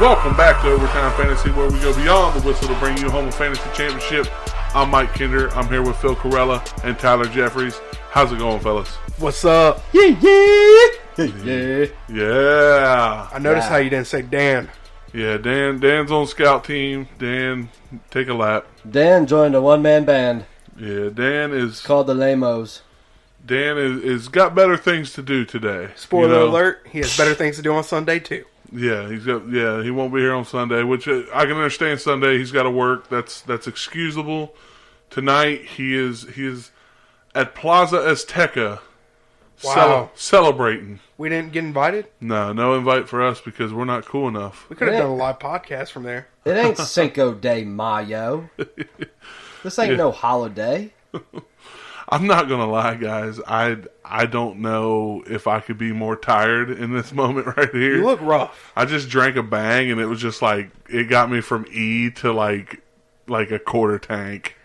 Welcome back to Overtime Fantasy, where we go beyond the whistle to bring you home a fantasy championship. I'm Mike Kinder. I'm here with Phil Corella and Tyler Jeffries. How's it going, fellas? What's up? Yeah. Yeah. I noticed how you didn't say Dan. Yeah, Dan's on scout team. Dan, take a lap. Dan joined a one-man band Yeah, Dan is called the Lamos. got better things to do today. Spoiler alert, he has better things to do on Sunday, too. Yeah, he won't be here on Sunday, which I can understand. Sunday he's got to work. That's excusable. Tonight he is at Plaza Azteca. Wow. Celebrating. We didn't get invited? No invite for us because we're not cool enough. We could have done a live podcast from there. It ain't Cinco de Mayo. This ain't no holiday. I'm not gonna lie, guys. I don't know if I could be more tired in this moment right here. You look rough. I just drank a bang and it was just like it got me from E to like a quarter tank.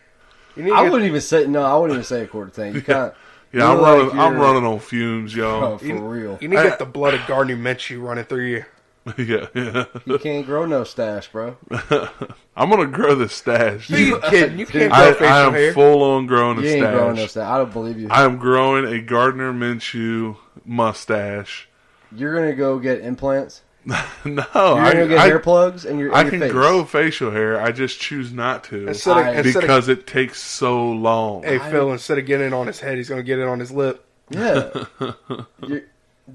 I wouldn't even say a quarter tank. You can't. Yeah, I'm running on fumes, y'all. Oh, for real. You need to get the blood of Gardner Minshew running through you. Yeah. You can't grow no stash, bro. I'm gonna grow this stash. You kidding? You can't grow I facial am hair. full on growing a You stash. ain't growing no stash. I don't believe you. I am growing a Gardner Minshew mustache. You're gonna go get implants. No, You're gonna get hair plugs and your. I your can face. grow facial hair. I just choose not to Instead it takes so long. Hey, Phil, instead of getting it on his head, he's going to get it on his lip. Yeah.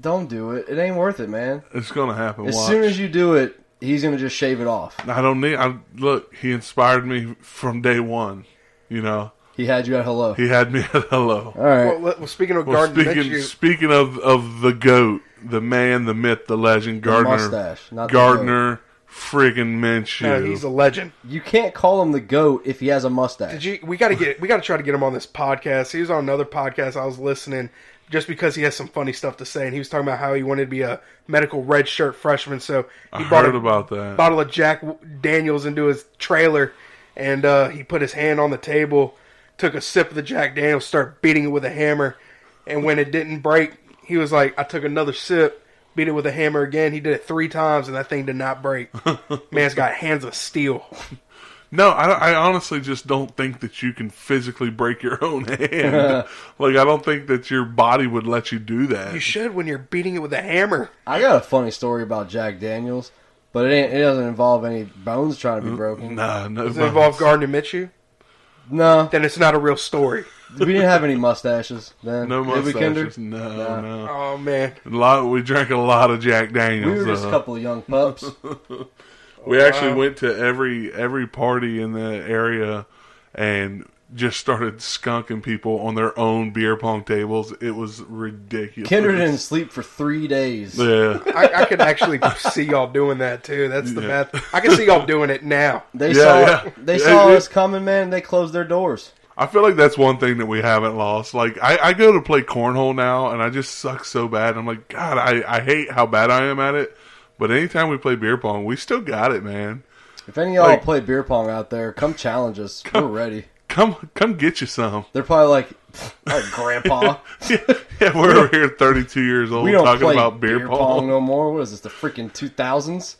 Don't do it. It ain't worth it, man. It's gonna happen. As soon as you do it, he's gonna just shave it off. Look, he inspired me from day one. You know, He had you at hello. he had me at hello. All right. Well, speaking of Gardner Minshew, Speaking of the GOAT, the man, the myth, the legend, Gardner, mustache, not the Gardner friggin' Minshew. no, he's a legend. You can't call him the GOAT if he has a mustache. We got to try to get him on this podcast. He was on another podcast I was listening just because he has some funny stuff to say, and he was talking about how he wanted to be a medical red shirt freshman. So he brought about that bottle of Jack Daniels into his trailer, and he put his hand on the table, took a sip of the Jack Daniels, started beating it with a hammer, and when it didn't break, he was like, I took another sip, beat it with a hammer again. He did it 3 times, and that thing did not break. Man's got hands of steel. No, I honestly just don't think that you can physically break your own hand. Like, I don't think that your body would let you do that. You should when you're beating it with a hammer. I got a funny story about Jack Daniels, but it doesn't involve any bones trying to be broken. Nah, no. Does it involve Gardner Minshew? No, Then it's not a real story. we didn't have any mustaches then. No Did we, Kinder? mustaches. No. Oh, man. We drank a lot of Jack Daniels. We were just a couple of young pups. We actually went to every party in the area and just started skunking people on their own beer pong tables. It was ridiculous. Kinder didn't sleep for 3 days. Yeah. I could actually see y'all doing that, too. That's the best. I can see y'all doing it now. They Yeah, saw yeah. us coming, man. They closed their doors. I feel like that's one thing that we haven't lost. Like, I go to play cornhole now, and I just suck so bad. I'm like, God, I hate how bad I am at it. But anytime we play beer pong, we still got it, man. If any of y'all play beer pong out there, come challenge us. We're ready. Come get you some. They're probably like Grandpa. Yeah, we're over here 32 years old We don't talking play about beer pong. no more. What is this, the freaking 2000s?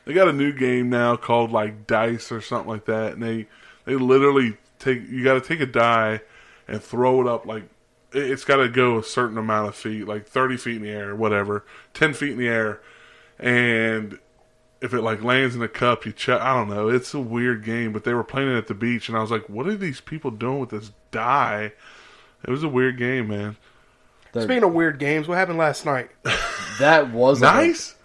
They got a new game now called like Dice or something like that, and they literally you got to take a die and throw it up like it's got to go a certain amount of feet, like 30 feet in the air, whatever, 10 feet in the air, and if it like lands in a cup, you check. I don't know. It's a weird game, but they were playing it at the beach, and I was like, "What are these people doing with this die?" It was a weird game, man. Speaking of weird games, what happened last night? That was Nice.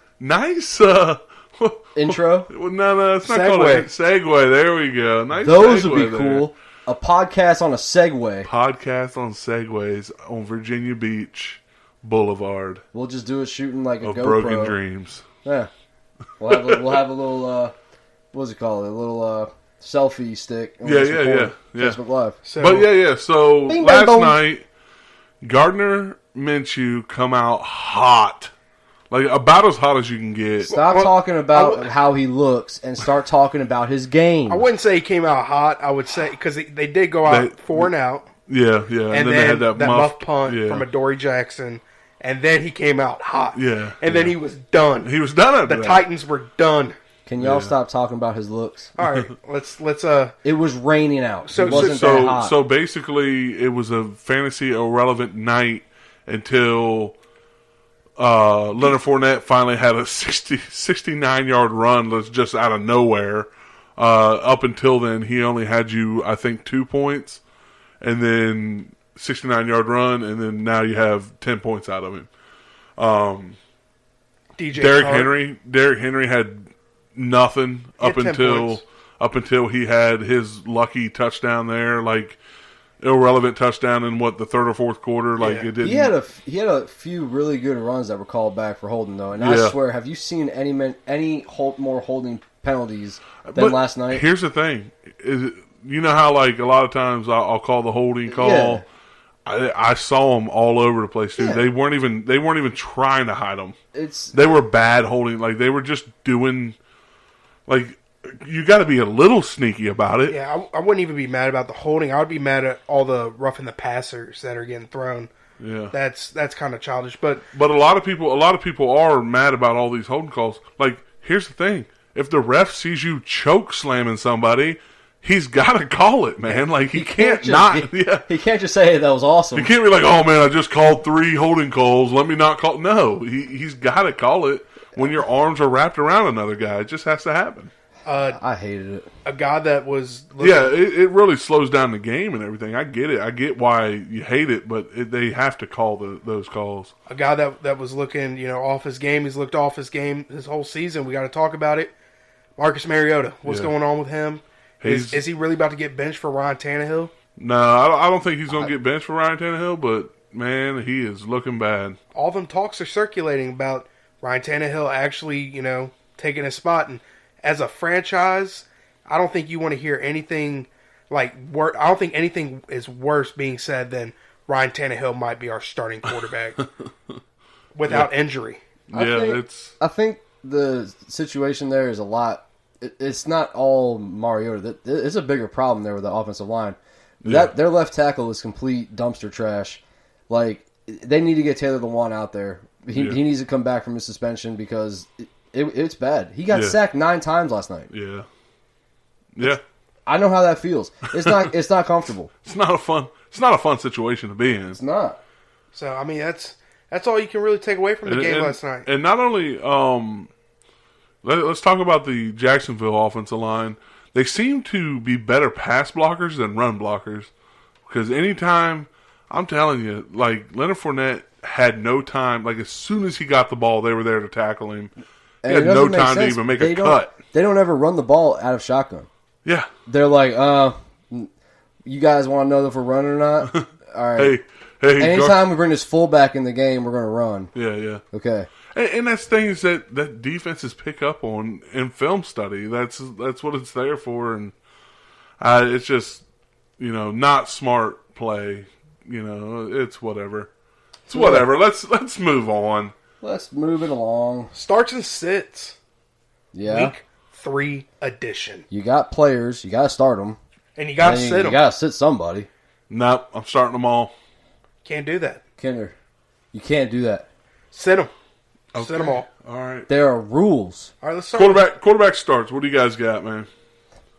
intro. No, it's not Segway. called a Segway. There we go. Nice. Those would segue be there. cool. A podcast on a Segway. Podcast on Segways on Virginia Beach Boulevard We'll just do it shooting like a of GoPro. Broken Dreams. Yeah. We'll have a little what's it called? A little selfie stick. and we'll just record Facebook Live. So, But yeah. So Bing, bang, last boom. night, Gardner Minshew come out hot, like about as hot as you can get. Stop talking about how he looks and start talking about his game. I wouldn't say he came out hot. I would say because they did go out 4 and out, Yeah, and then they had that muff punt yeah. from Adoree Jackson, and then he came out hot. Yeah, and then he was done. He was done after The that. Titans were done. Can y'all stop talking about his looks? All right, let's. It was raining out. So- It wasn't that hot. So basically, it was a fantasy irrelevant night until Leonard Fournette finally had a 69-yard run that's just out of nowhere. Up until then, he only had you, I think, 2 points, and then 69-yard run, and then now you have 10 points out of him. Derrick Henry had nothing up until he had his lucky touchdown there, like irrelevant touchdown in the third or fourth quarter. Like it didn't. He had a few really good runs that were called back for holding though, and I swear, have you seen any more holding penalties than last night? Here's the thing: you know how like a lot of times I'll call the holding call. Yeah. I saw them all over the place, dude. Yeah. They weren't even trying to hide them. They were bad holding. Like they were just doing. Like you got to be a little sneaky about it. Yeah, I wouldn't even be mad about the holding. I would be mad at all the roughing the passers that are getting thrown. Yeah, that's kind of childish. But a lot of people are mad about all these holding calls. Like here's the thing: if the ref sees you choke slamming somebody, he's got to call it, man. Like he can't not. He can't just say, hey, that was awesome. He can't be like, oh man, I just called 3 holding calls. Let me not call. No, he's got to call it when your arms are wrapped around another guy. It just has to happen. I hated it. A guy that was it really slows down the game and everything. I get it. I get why you hate it, but they have to call those calls. A guy that was looking, off his game. He's looked off his game his whole season. We got to talk about it. Marcus Mariota. What's going on with him? Is he really about to get benched for Ryan Tannehill? No, I don't think he's going to get benched for Ryan Tannehill, but, man, he is looking bad. All them talks are circulating about Ryan Tannehill actually, taking his spot. And as a franchise, I don't think you want to hear anything I don't think anything is worse being said than Ryan Tannehill might be our starting quarterback without injury. I think the situation there is a lot. It's not all Mariota. It's a bigger problem there with the offensive line. Their left tackle is complete dumpster trash. Like they need to get Taylor Lewan out there. He needs to come back from his suspension because it's bad. He got sacked 9 times last night. Yeah. I know how that feels. It's not. It's not comfortable. It's not a fun situation to be in. It's not. So I mean, that's all you can really take away from the game last night. And not only, let's talk about the Jacksonville offensive line. They seem to be better pass blockers than run blockers. Because anytime, I'm telling you, like Leonard Fournette had no time. Like as soon as he got the ball, they were there to tackle him. He had no time to even make a cut. They don't ever run the ball out of shotgun. Yeah. They're like, you guys want to know if we're running or not? All right. Hey. Anytime we bring this fullback in the game, we're going to run. Yeah. Okay. And that's things that defenses pick up on in film study. That's what it's there for. And it's just, not smart play. It's whatever. It's whatever. Let's move on. Let's move it along. Starts and sits. Yeah. Week 3 edition. You got players. You got to start them. And you got to sit them. You got to sit somebody. Nope. I'm starting them all. Can't do that. Kinder, you can't do that. Sit them. Okay. Sit them all. All right. There are rules. All right, let's start. Quarterback starts. What do you guys got, man?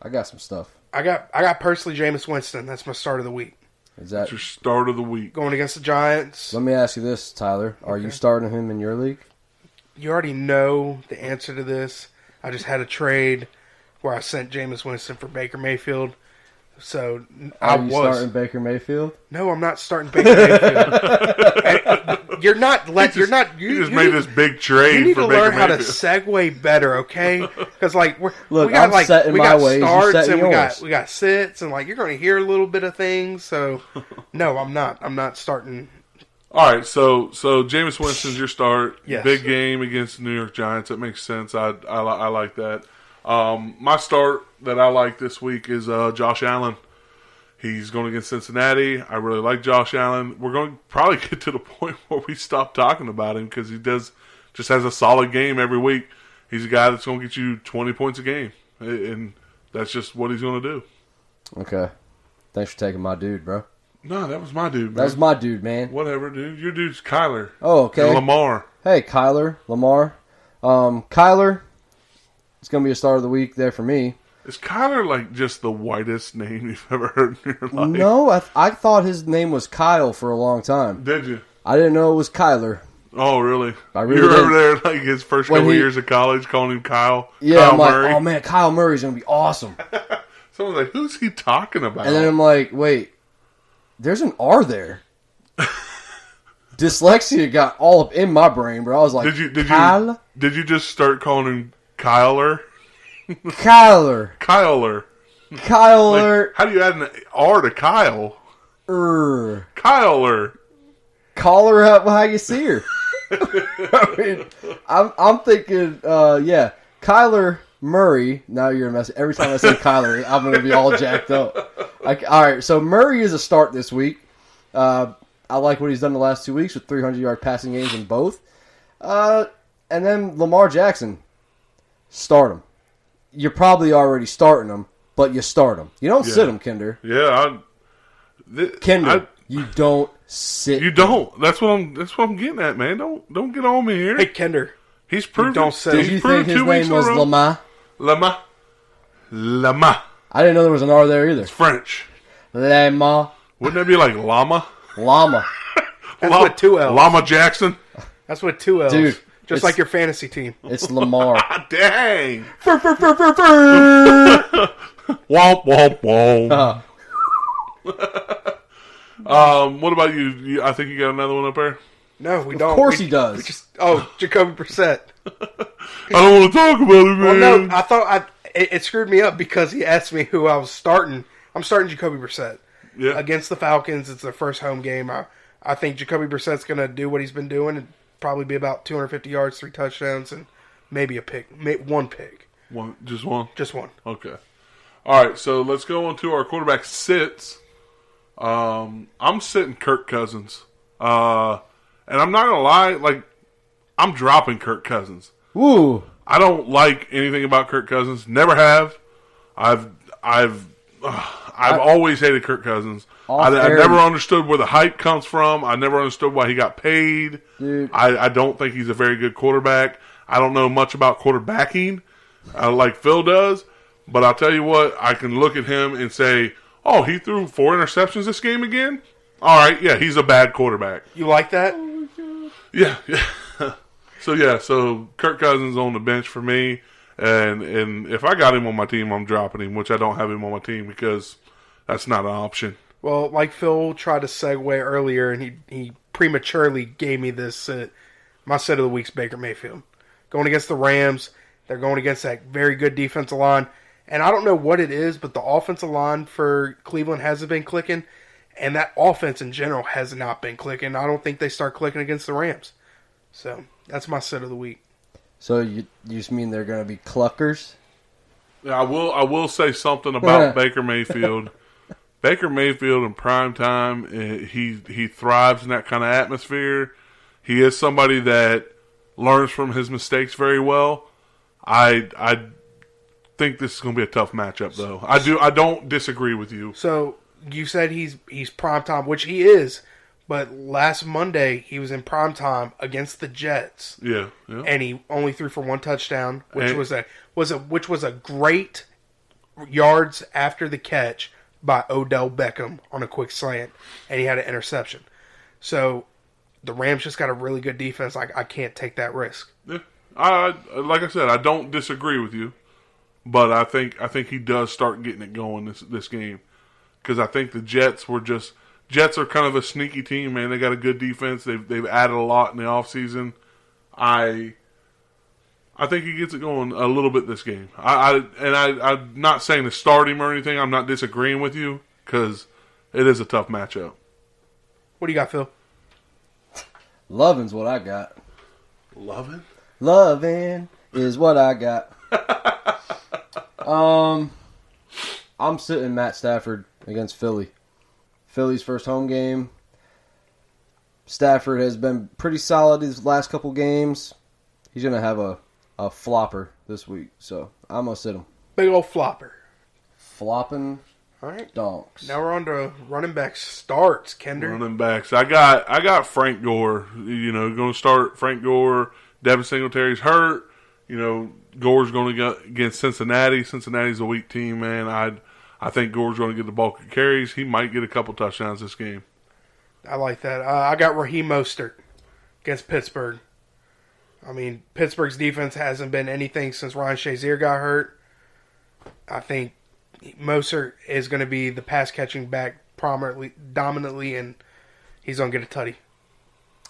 I got some stuff. I got personally Jameis Winston. That's my start of the week. That's your start of the week. Going against the Giants. Let me ask you this, Tyler. Are you starting him in your league? You already know the answer to this. I just had a trade where I sent Jameis Winston for Baker Mayfield. So Are you starting Baker Mayfield? No, I'm not starting Baker Mayfield. You're not. You just made this big trade. You need for to Baker learn how to Mayfield. segue better, okay? Because we I'm got setting my ways. starts and yours. we got sits and you're going to hear a little bit of things. So no, I'm not. I'm not starting. All right, so Jameis Winston's your start. Yes. Big game against the New York Giants. That makes sense. I like that. My start that I like this week is Josh Allen. He's going against Cincinnati. I really like Josh Allen. We're going to probably get to the point where we stop talking about him because he just has a solid game every week. He's a guy that's going to get you 20 points a game, and that's just what he's going to do. Okay. Thanks for taking my dude, bro. No, that was my dude, man. That was my dude, man. Whatever, dude. Your dude's Kyler. Oh, okay. And Lamar. Hey, Kyler, Lamar. Kyler, It's going to be a start of the week there for me. Is Kyler like just the whitest name you've ever heard in your life? No, I thought his name was Kyle for a long time. Did you? I didn't know it was Kyler. Oh, really? I really you were didn't. over there like his first couple of years of college calling him Kyle? Yeah, Kyle I'm like, Murray. oh man, Kyle Murray's going to be awesome. Someone's like, who's he talking about? And then I'm like, wait, there's an R there. Dyslexia got all up in my brain, bro. I was like, Kyle? Did you just start calling him Kyler? Kyler. Kyler. Kyler. Like, how do you add an R to Kyle? Kyler. Call her up how you see her. I mean, I'm thinking, Kyler Murray. Now you're a mess. Every time I say Kyler, I'm going to be all jacked up. All right, so Murray is a start this week. I like what he's done the last 2 weeks with 300-yard passing games in both. And then Lamar Jackson, start him. You're probably already starting him, but you start him. You don't sit him, Kinder. Yeah, Kinder, you don't sit. You don't. That's what I'm getting at, man. Don't get on me here. Hey, Kinder. He's proven. Don't sit. Did you think his name was Lamar? Lamar. I didn't know there was an R there either. It's French. Lamar. Wouldn't that be like llama? Llama. That's with 2 L's. Llama Jackson. That's with 2 L's. Dude, just like your fantasy team. It's Lamar. Dang. Womp, womp, womp. What about you? I think you got another one up there. No, we don't. Of course he does. Jacoby Brissett. I don't want to talk about it, man. Well, no, I thought it screwed me up because he asked me who I was starting. I'm starting Jacoby Brissett. Yeah. Against the Falcons. It's their first home game. I think Jacoby Brissett's going to do what he's been doing and probably be about 250 yards, 3 touchdowns, and maybe a pick. One pick. Just one? Just one. Okay. All right, so let's go on to our quarterback sits. I'm sitting Kirk Cousins. And I'm not going to lie, like, I'm dropping Kirk Cousins. Woo. I don't like anything about Kirk Cousins. Never have. I've always hated Kirk Cousins. I never understood where the hype comes from. I never understood why he got paid. Dude. I don't think he's a very good quarterback. I don't know much about quarterbacking like Phil does. But I'll tell you what, I can look at him and say, oh, he threw 4 interceptions this game again? All right, yeah, he's a bad quarterback. You like that? Yeah. So Kirk Cousins on the bench for me. And if I got him on my team, I'm dropping him, which I don't have him on my team because that's not an option. Well, like Phil tried to segue earlier, and he prematurely gave me this. My set of the week's Baker Mayfield. Going against the Rams, they're going against that very good defensive line. And I don't know what it is, but the offensive line for Cleveland hasn't been clicking, and that offense in general has not been clicking. I don't think they start clicking against the Rams. So that's my set of the week. So you just mean they're going to be cluckers? Yeah, I will say something about Baker Mayfield. Baker Mayfield in prime time, he thrives in that kind of atmosphere. He is somebody that learns from his mistakes very well. I think this is going to be a tough matchup, though. I don't disagree with you. So you said he's prime time, which he is. But last Monday, he was in prime time against the Jets. Yeah. And he only threw for 1 touchdown, which was a great yards after the catch by Odell Beckham on a quick slant, and he had an interception. So the Rams just got a really good defense. I can't take that risk. Yeah. Like I said, I don't disagree with you, but I think he does start getting it going this game because I think the Jets are kind of a sneaky team, man. They got a good defense. They've added a lot in the offseason. I think he gets it going a little bit this game. I'm not saying to start him or anything. I'm not disagreeing with you because it is a tough matchup. What do you got, Phil? Loving's what I got. Loving? Loving is what I got. I'm sitting Matt Stafford against Philly. Philly's first home game. Stafford has been pretty solid these last couple games. He's going to have a flopper this week, so I'm going to sit him. Big old flopper. Flopping All right. donks. Now we're on to running back starts, Kender. Running backs. I got Frank Gore. Going to start Frank Gore. Devin Singletary's hurt. Gore's going to go against Cincinnati. Cincinnati's a weak team, man. I think Gore's going to get the bulk of carries. He might get a couple touchdowns this game. I like that. I got Raheem Mostert against Pittsburgh. I mean, Pittsburgh's defense hasn't been anything since Ryan Shazier got hurt. I think Mostert is going to be the pass-catching back dominantly, and he's going to get a tutty.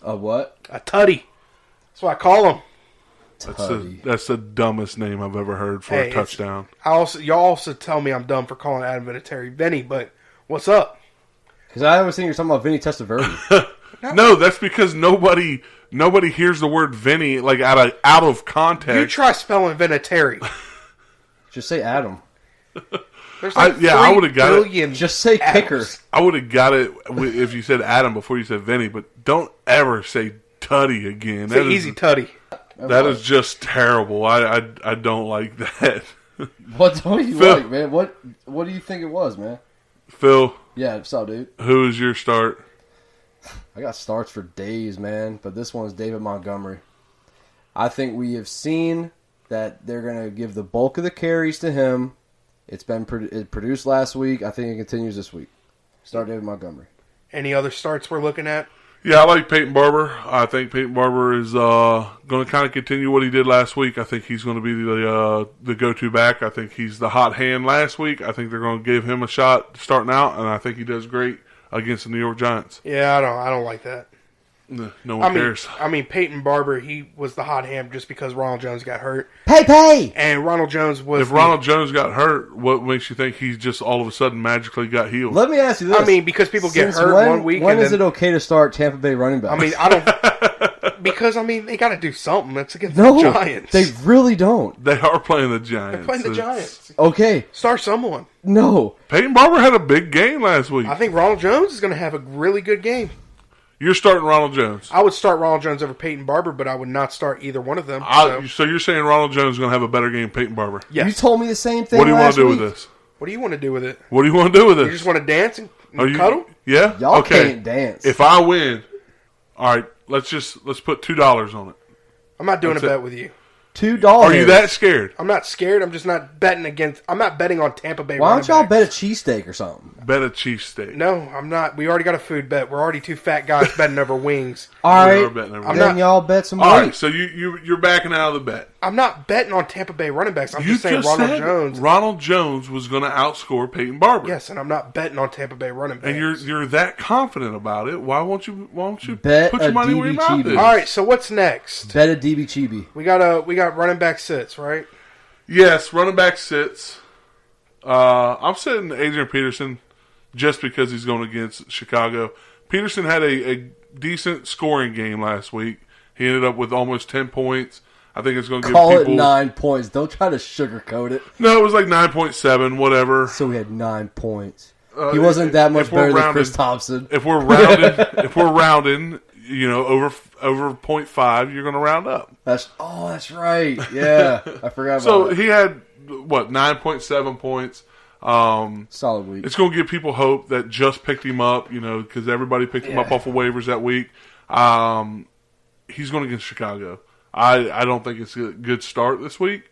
A what? A tutty. That's what I call him. That's the dumbest name I've ever heard for a touchdown. Y'all also tell me I'm dumb for calling Adam Vinatieri Vinny, but what's up? Because I always think you're talking about Vinny Testaverde. No, that's because nobody hears the word Vinny like out of context. You try spelling Vinatieri. Just say Adam. There's like I would have got it. Just say kicker. I would have got it if you said Adam before you said Vinny, but don't ever say Tutty again. It's an easy tutty. That is just terrible. I don't like that. What don't you like, man? What do you think it was, man? Phil. Yeah, what's up, dude? Who is your start? I got starts for days, man, but this one's David Montgomery. I think we have seen that they're going to give the bulk of the carries to him. It produced last week. I think it continues this week. Start David Montgomery. Any other starts we're looking at? Yeah, I like Peyton Barber. I think Peyton Barber is going to kind of continue what he did last week. I think he's going to be the go-to back. I think he's the hot hand last week. I think they're going to give him a shot starting out, and I think he does great against the New York Giants. Yeah, I don't like that. No one cares. I mean, Peyton Barber, he was the hot hand just because Ronald Jones got hurt. Pay! And Ronald Jones was... If Ronald Jones got hurt, what makes you think he's just all of a sudden magically got healed? Let me ask you this. I mean, because people get hurt one week. When is it okay to start Tampa Bay running backs? I mean, I don't... Because, I mean, they got to do something. It's against the Giants. They really don't. They are playing the Giants. They're playing the Giants. Okay. Start someone. No. Peyton Barber had a big game last week. I think Ronald Jones is going to have a really good game. You're starting Ronald Jones. I would start Ronald Jones over Peyton Barber, but I would not start either one of them. So you're saying Ronald Jones is going to have a better game than Peyton Barber? Yes. You told me the same thing. What do you want to do week. with this? What do you want to do with it? What do you want to do with this? You just want to dance and cuddle? Yeah. Y'all can't dance. If I win, all right. Let's put $2 on it. I'm not doing a bet with you. $2. Are you that scared? I'm not scared. I'm just not betting against. I'm not betting on Tampa Bay. Why don't y'all bet a cheesesteak or something? Bet a cheesesteak. No, I'm not. We already got a food bet. We're already two fat guys betting over wings. All right. Then y'all bet some weight. All right. So you're backing out of the bet. I'm not betting on Tampa Bay running backs. I'm just saying Ronald Jones. Ronald Jones was going to outscore Peyton Barber. Yes, and I'm not betting on Tampa Bay running backs. And you're that confident about it. Why won't you bet put your money where your mouth is? All right. So what's next? Bet a DB Chibi. We got running back sits, right? Yes, running back sits. I'm sitting Adrian Peterson just because he's going against Chicago. Peterson had a decent scoring game last week. He ended up with almost 10 points. I think it's going to give people... Call it 9 points. Don't try to sugarcoat it. No, it was like 9.7, whatever. So he had 9 points. He wasn't that much better than Chris Thompson. If we're rounding, over 0.5, you're going to round up. That's right. Yeah, I forgot about So that. he had 9.7 points. Solid week. It's going to give people hope that just picked him up, because everybody picked him up off of waivers that week. He's going against Chicago. I don't think it's a good start this week.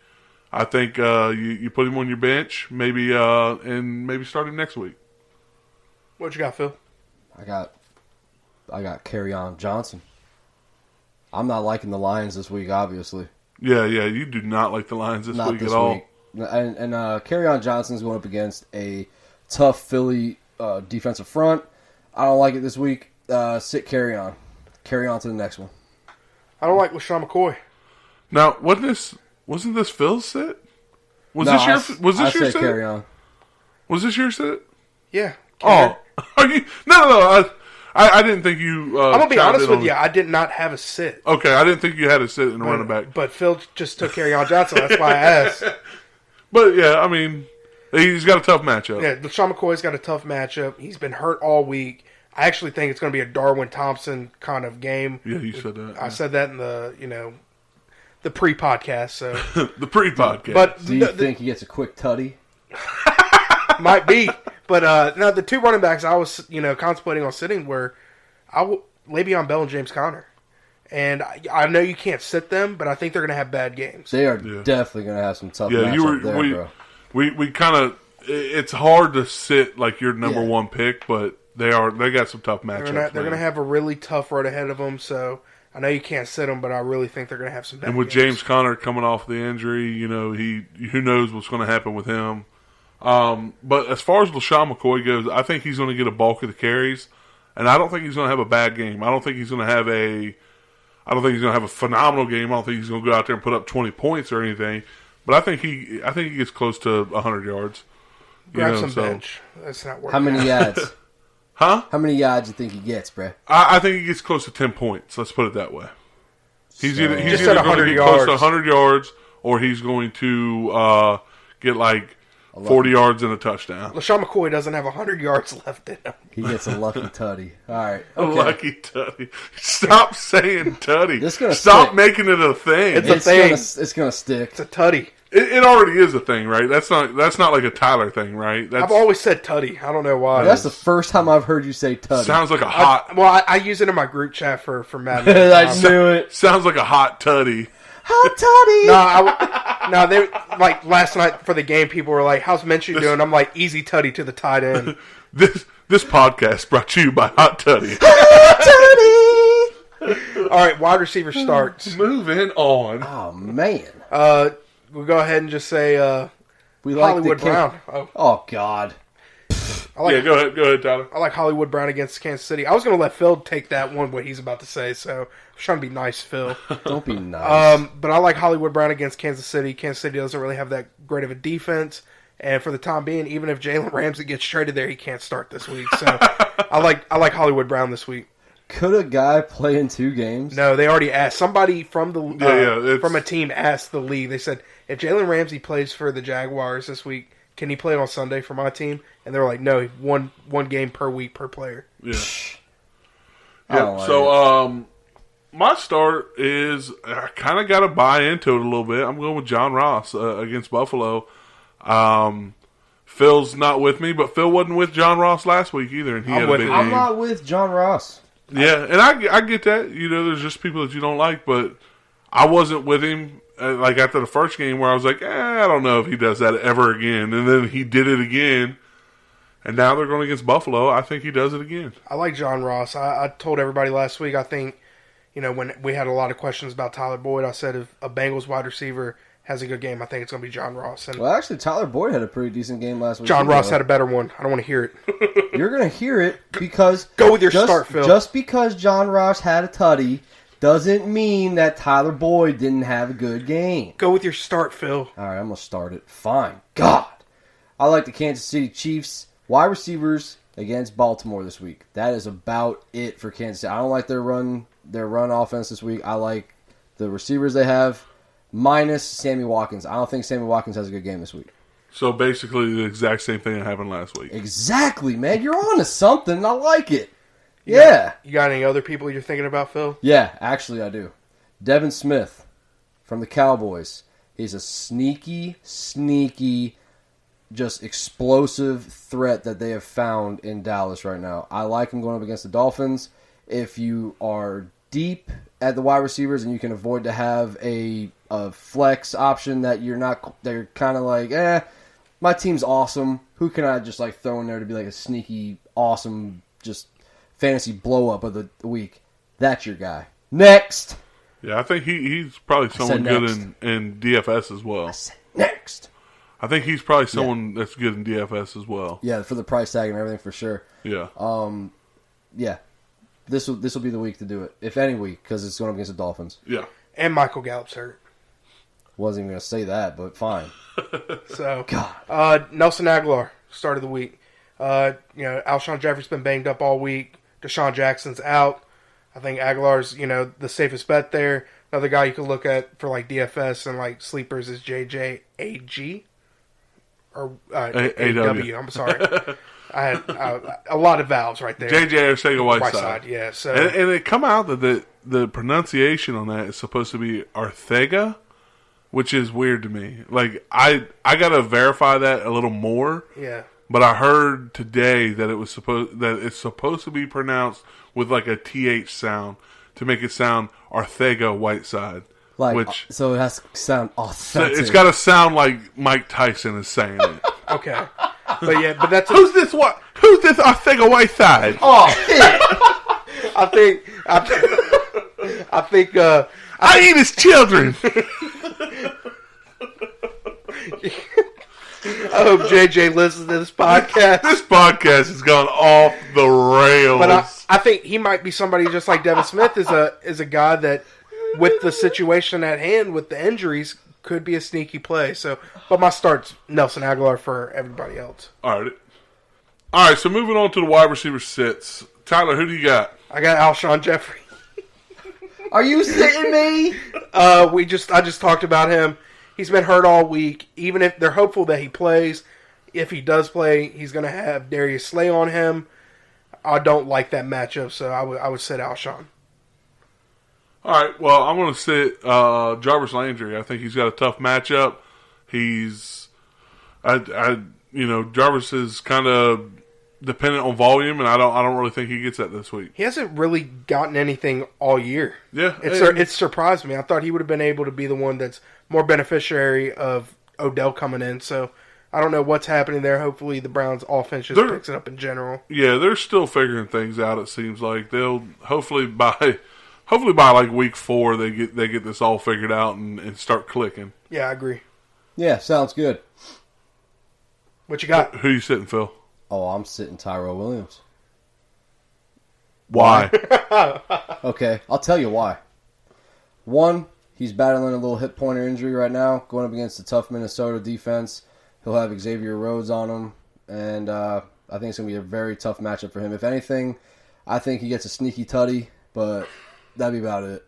I think you put him on your bench, maybe and maybe start him next week. What you got, Phil? I got Kerryon Johnson. I'm not liking the Lions this week, obviously. Yeah, you do not like the Lions this week at all. And Kerryon Johnson's going up against a tough Philly defensive front. I don't like it this week. Sit Kerryon. Carry on to the next one. I don't like LaShawn McCoy. Now, wasn't this Phil's sit? Was this your sit? Carry on. Was this your sit? Yeah. Oh, are you? No. I didn't think you. I'm gonna be honest with you. I did not have a sit. Okay, I didn't think you had a sit in a running back. But Phil just took Kerryon Johnson. That's why I asked. But yeah, I mean, he's got a tough matchup. Yeah, LaShawn McCoy's got a tough matchup. He's been hurt all week. I actually think it's going to be a Darwin Thompson kind of game. Yeah, you said that. I said that in the pre-podcast. So the pre-podcast. But do you think he gets a quick tutty? Might be. But now the two running backs I was contemplating on sitting were Le'Veon Bell and James Conner. And I know you can't sit them, but I think they're going to have bad games. They are definitely going to have some tough Yeah, matchups there, bro. We kind of. It's hard to sit like your number one pick, but they got some tough matchups. They're going to have a really tough road ahead of them. So I know you can't sit them, but I really think they're going to have some bad And with games. James Conner coming off the injury, who knows what's going to happen with him. But as far as LaShawn McCoy goes, I think he's going to get a bulk of the carries, and I don't think he's going to have a bad game. I don't think he's going to have a phenomenal game. I don't think he's going to go out there and put up 20 points or anything. But I think he gets close to 100 yards. Grab some bench. That's not working. How many yards? Huh? How many yards do you think he gets, bro? I think he gets close to 10 points. Let's put it that way. He's either going to get close to 100 yards, or he's going to get like 40 yards and a touchdown. LaShawn McCoy doesn't have 100 yards left in him. He gets a lucky tutty. All right. A Okay. lucky tutty. Stop saying tutty. Stop stick. Making it a thing. It's a thing. It's gonna stick. It's a tutty. It already is a thing, right? That's not like a Tyler thing, right? I've always said tutty. I don't know why. That's the first time I've heard you say tutty. Sounds like a hot. I use it in my group chat for Madden. I knew it. Sounds like a hot tutty. Hot tutty. No, they like last night for the game. People were like, "How's Minshew doing?" I'm like, "Easy tutty to the tight end." This podcast brought to you by Hot Tutty. Hot tutty. All right, wide receiver starts. Moving on. Oh man. We'll go ahead and just say We like Hollywood the Brown. Oh God. I like, Go ahead, Tyler. I like Hollywood Brown against Kansas City. I was going to let Phil take that one, what he's about to say, so I'm trying to be nice, Phil. Don't be nice. But I like Hollywood Brown against Kansas City. Kansas City doesn't really have that great of a defense, and for the time being, even if Jalen Ramsey gets traded there, he can't start this week. So I like Hollywood Brown this week. Could a guy play in 2 games? No, they already asked. Somebody from the it's from a team asked the league. They said, if Jalen Ramsey plays for the Jaguars this week, can he play on Sunday for my team? And they were like, no, one game per week per player. Yeah. I don't like So, my start is I kind of got to buy into it a little bit. I'm going with John Ross against Buffalo. Phil's not with me, but Phil wasn't with John Ross last week either, and he had a big game. I'm not with John Ross. Yeah, and I get that. There's just people that you don't like, but I wasn't with him like after the first game where I was like, I don't know if he does that ever again. And then he did it again, and now they're going against Buffalo. I think he does it again. I like John Ross. I told everybody last week, I think, when we had a lot of questions about Tyler Boyd, I said if a Bengals wide receiver has a good game, I think it's going to be John Ross. And Well, actually, Tyler Boyd had a pretty decent game last week. John Ross had a better one. I don't want to hear it. You're going to hear it because... Go with your start, Phil. Just because John Ross had a tutty doesn't mean that Tyler Boyd didn't have a good game. Go with your start, Phil. All right, I'm going to start it. Fine. God. I like the Kansas City Chiefs wide receivers against Baltimore this week. That is about it for Kansas City. I don't like their run offense this week. I like the receivers they have minus Sammy Watkins. I don't think Sammy Watkins has a good game this week. So basically the exact same thing that happened last week. Exactly, man. You're on to something. I like it. Yeah. You got any other people you're thinking about, Phil? Yeah, actually I do. Devin Smith from the Cowboys. He's a sneaky, just explosive threat that they have found in Dallas right now. I like him going up against the Dolphins. If you are deep at the wide receivers and you can avoid to have a flex option that they're kind of like, my team's awesome. Who can I just like throw in there to be like a sneaky, awesome, just fantasy blow up of the week? That's your guy. Next. Yeah, I think he's probably someone good in DFS as well. I said next. I think he's probably someone that's good in DFS as well. Yeah, for the price tag and everything for sure. Yeah. Yeah. This will be the week to do it, if any week, because it's going up against the Dolphins. Yeah. And Michael Gallup's hurt. Wasn't even going to say that, but fine. So, God. Nelson Aguilar, start of the week. Alshon Jeffrey's been banged up all week. Deshaun Jackson's out. I think Aguilar's, the safest bet there. Another guy you could look at for like DFS and like sleepers is JJAG or AW. I'm sorry. I had a lot of vowels right there. JJ Arcega-Whiteside. Yeah. So and it come out that the pronunciation on that is supposed to be Arthega, which is weird to me. Like I gotta verify that a little more. Yeah. But I heard today that it's supposed to be pronounced with like a TH sound to make it sound Ortega-Whiteside. Like, which so it has to sound authentic. it's got to sound like Mike Tyson is saying it. Okay. But that's Who's this Ortega-Whiteside? Oh, I think I eat his children. I hope JJ listens to this podcast. This podcast has gone off the rails. But I think he might be somebody just like Devin Smith is a guy that, with the situation at hand with the injuries, could be a sneaky play. So, but my start's Nelson Aguilar for everybody else. All right. So moving on to the wide receiver sits. Tyler, who do you got? I got Alshon Jeffrey. are you sitting me? I just talked about him. He's been hurt all week. Even if they're hopeful that he plays, if he does play, he's going to have Darius Slay on him. I don't like that matchup, so I would sit Alshon. All right. Well, I'm going to sit Jarvis Landry. I think he's got a tough matchup. Jarvis is kind of dependent on volume, and I don't really think he gets that this week. He hasn't really gotten anything all year. Yeah, It's surprised me. I thought he would have been able to be the one that's more beneficiary of Odell coming in. So I don't know what's happening there. Hopefully the Browns' offense just picks it up in general. Yeah, they're still figuring things out. It seems like they'll hopefully by like week 4 they get this all figured out and start clicking. Yeah, I agree. Yeah, sounds good. What you got? Who you sitting, Phil? Oh, I'm sitting Tyrell Williams. Why? Okay, I'll tell you why. One, he's battling a little hip pointer injury right now, going up against a tough Minnesota defense. He'll have Xavier Rhodes on him, and I think it's going to be a very tough matchup for him. If anything, I think he gets a sneaky tutty, but that'd be about it.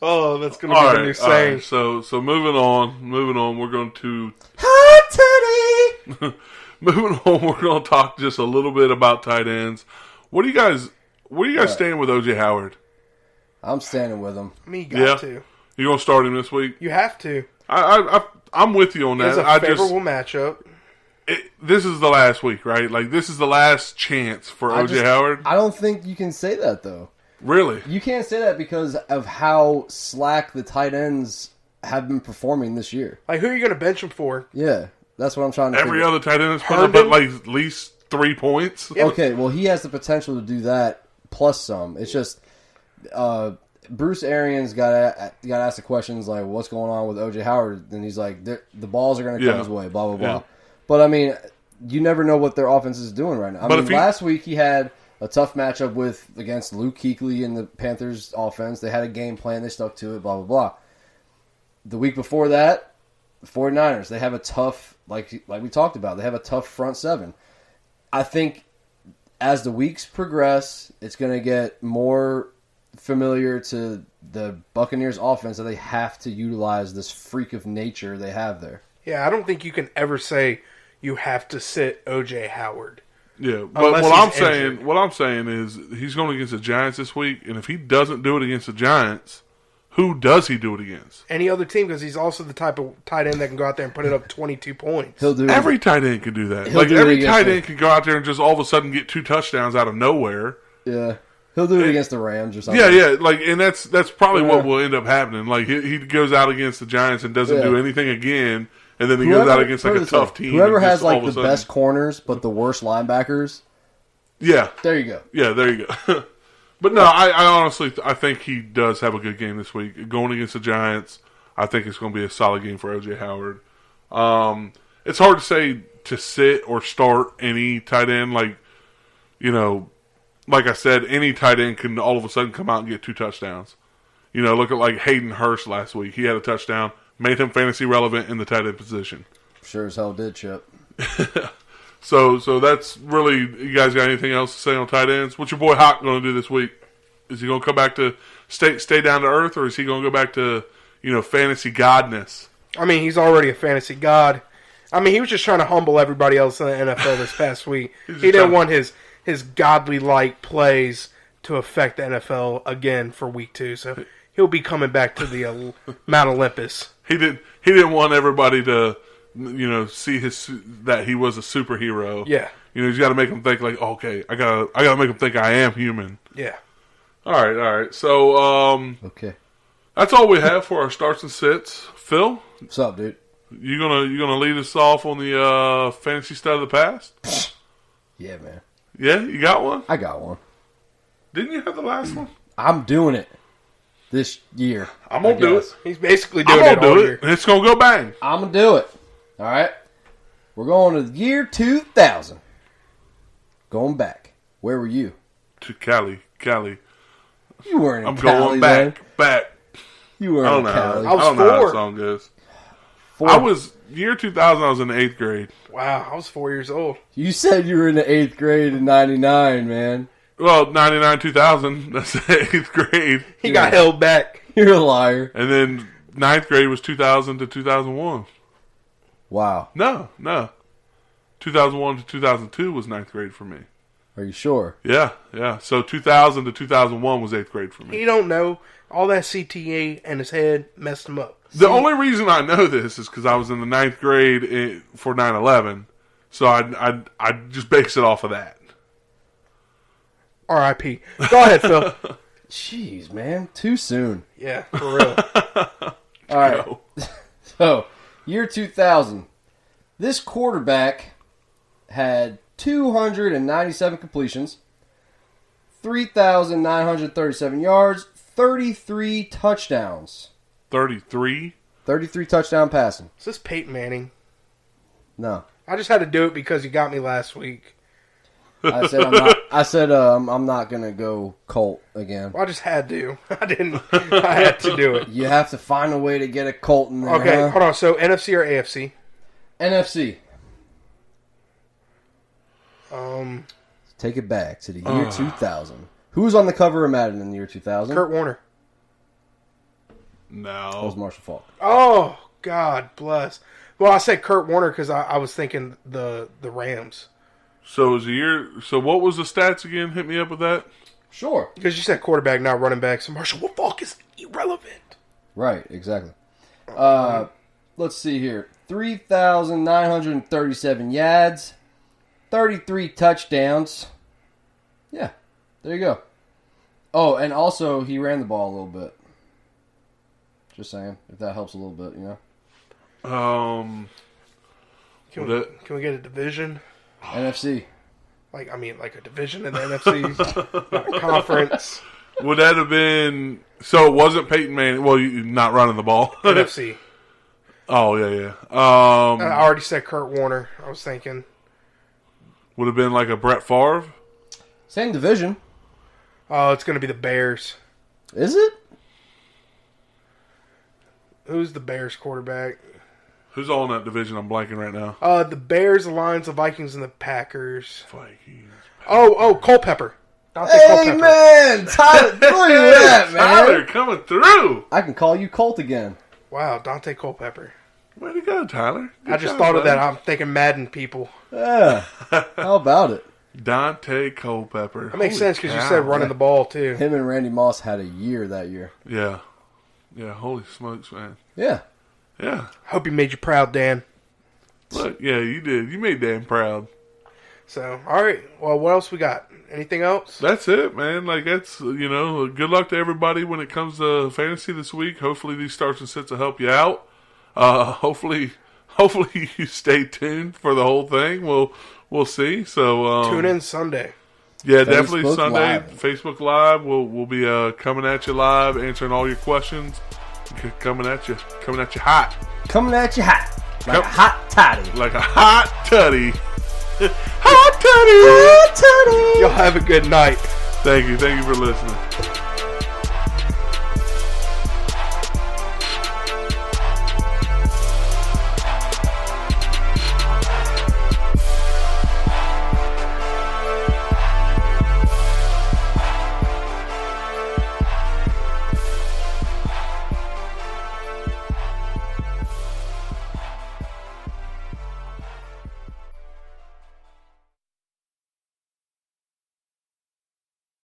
Oh, that's going to be the new saying. Right. So moving on, we're going to Hot tutty! moving on. We're going to talk just a little bit about tight ends. Where do you guys stand with OJ Howard? I'm standing with him. I mean, you got to. You going to start him this week? You have to. I'm with you on that. It's a favorable matchup. This is the last week, right? Like, this is the last chance for OJ Howard? I don't think you can say that, though. Really? You can't say that because of how slack the tight ends have been performing this year. Like, who are you going to bench him for? Yeah, that's what I'm trying to Every figure. other tight end is putting up at like at least 3 points. Yeah. Okay, well, he has the potential to do that plus some. It's just Bruce Arians got asked the questions like, what's going on with OJ Howard? And he's like, the balls are going to come his way, blah, blah, blah. Yeah. But, I mean, you never know what their offense is doing right now. I mean, last week he had a tough matchup against Luke Kuechly and the Panthers offense. They had a game plan. They stuck to it, blah, blah, blah. The week before that, the 49ers, they have a tough, like we talked about, they have a tough front seven. I think as the weeks progress, it's going to get more familiar to the Buccaneers offense that they have to utilize this freak of nature they have there. Yeah, I don't think you can ever say you have to sit OJ Howard. Yeah, but what I'm saying is he's going against the Giants this week, and if he doesn't do it against the Giants, who does he do it against? Any other team, because he's also the type of tight end that can go out there and put it up 22 points. He'll do it. Every tight end can do that. He'll Like do it every against tight the- end can go out there and just all of a sudden get 2 touchdowns out of nowhere. Yeah. He'll do it against the Rams or something. Yeah, like, and that's probably what will end up happening. Like he goes out against the Giants and doesn't do anything again, and then he goes out against like a tough team. Whoever and has just all like of a the sudden- best corners but the worst linebackers, Yeah, there you go. yeah, there you go. But no, I honestly I think he does have a good game this week. Going against the Giants, I think it's going to be a solid game for OJ Howard. It's hard to say to sit or start any tight end. Like, like I said, any tight end can all of a sudden come out and get 2 touchdowns. Look at like Hayden Hurst last week. He had a touchdown, made him fantasy relevant in the tight end position. Sure as hell did, Chip. So that's really, you guys got anything else to say on tight ends? What's your boy Hawk going to do this week? Is he going to come back to stay down to earth, or is he going to go back to, fantasy godness? I mean, he's already a fantasy god. I mean, he was just trying to humble everybody else in the NFL this past week. He didn't want his godly-like plays to affect the NFL again for week 2, so he'll be coming back to the Mount Olympus. He didn't want everybody to, see that he was a superhero. Yeah. He's got to make them think like, okay, I gotta make them think I am human. Yeah. All right. So, Okay. that's all we have for our starts and sits. Phil, What's up, dude? you gonna lead us off on the fantasy stud of the past? Yeah, man. Yeah, you got one? I got one. Didn't you have the last one? I'm doing it this year. I'm gonna do it. He's basically I'm doing gonna it all do year. it. It's gonna go bang. I'm going to do it. All right? We're going to the year 2000. Going back. Where were you? To Cali. You weren't in I'm Cali, going man. back. You weren't I don't in know. Cali. I was I don't know how 4. the song goes. 4. I was year 2000. I was in the 8th grade. Wow, I was 4 years old. You said you were in the 8th grade in 99, man. Well, 99, 2000. That's the 8th grade, He got held back. You're a liar. and then 9th grade was 2000 to 2001. Wow. No. 2001 to 2002 was 9th grade for me. Are you sure? Yeah. So 2000 to 2001 was 8th grade for me. He don't know. All that CTE in his head messed him up. The only reason I know this is because I was in the 9th grade for 9/11, so I just base it off of that. R.I.P. Go ahead, Phil. Jeez, man. Too soon. Yeah, for real. All right. Go. So, year 2000. This quarterback had 297 completions, 3,937 yards, 33 touchdowns. 33. 33 touchdown passing. Is this Peyton Manning? No. I just had to do it because you got me last week. I said I'm not. I said I'm not gonna go Colt again. Well, I just had to. I didn't. I had to do it. You have to find a way to get a Colt in there. Okay, huh? hold on. So NFC or AFC? NFC. Take Take it back to the year 2000. Who was on the cover of Madden in the year 2000? Kurt Warner. That was No. Marshall Faulk. Oh, God bless. Well, I said Kurt Warner because I was thinking the Rams. So it was a year. So what was the stats again? Hit me up with that. Sure. Because you said quarterback, not running back. So Marshall Faulk is irrelevant. Right, exactly. Let's see here. 3,937 yards, 33 touchdowns. Yeah, there you go. Oh, and also he ran the ball a little bit. Just saying, if that helps a little bit, you know. Can Well, we get a division? NFC. Like a division in the NFC, not a conference. Would that have been? So it wasn't Peyton Manning. Well, you not running the ball. NFC. Oh yeah. I already said Kurt Warner. I was thinking. Would have been like a Brett Favre. Same division. Oh, it's going to be the Bears. Is it? Who's the Bears quarterback? Who's all in that division? I'm blanking right now. The Bears, the Lions, the Vikings, and the Packers. Vikings. Oh, Culpepper. Dante Hey, Culpepper. man! Tyler, look at that, man! Tyler coming through. I can call you Colt again. Wow, Dante Culpepper. Way to go, Tyler. Good I just job, thought of buddy. that. I'm thinking Madden people. Yeah. How about it? Dante Culpepper. That makes Holy sense because you cow. said running the ball, too. Him and Randy Moss had a year that year. Yeah. Holy smokes, man. Yeah. Yeah. Hope you made you proud, Dan. Look, yeah, you did. You made Dan proud. So, all right. Well, what else we got? Anything else? That's it, man. Like, that's, good luck to everybody when it comes to fantasy this week. Hopefully these starts and sits will help you out. Hopefully you stay tuned for the whole thing. We'll see. So Tune in Sunday. Yeah, Facebook definitely Sunday. Live. Facebook Live. We'll be coming at you live, answering all your questions. Coming at you hot. Coming at you hot. Like Come- a hot toddy. Like a hot tutty. Hot toddy! Y'all have a good night. Thank you for listening.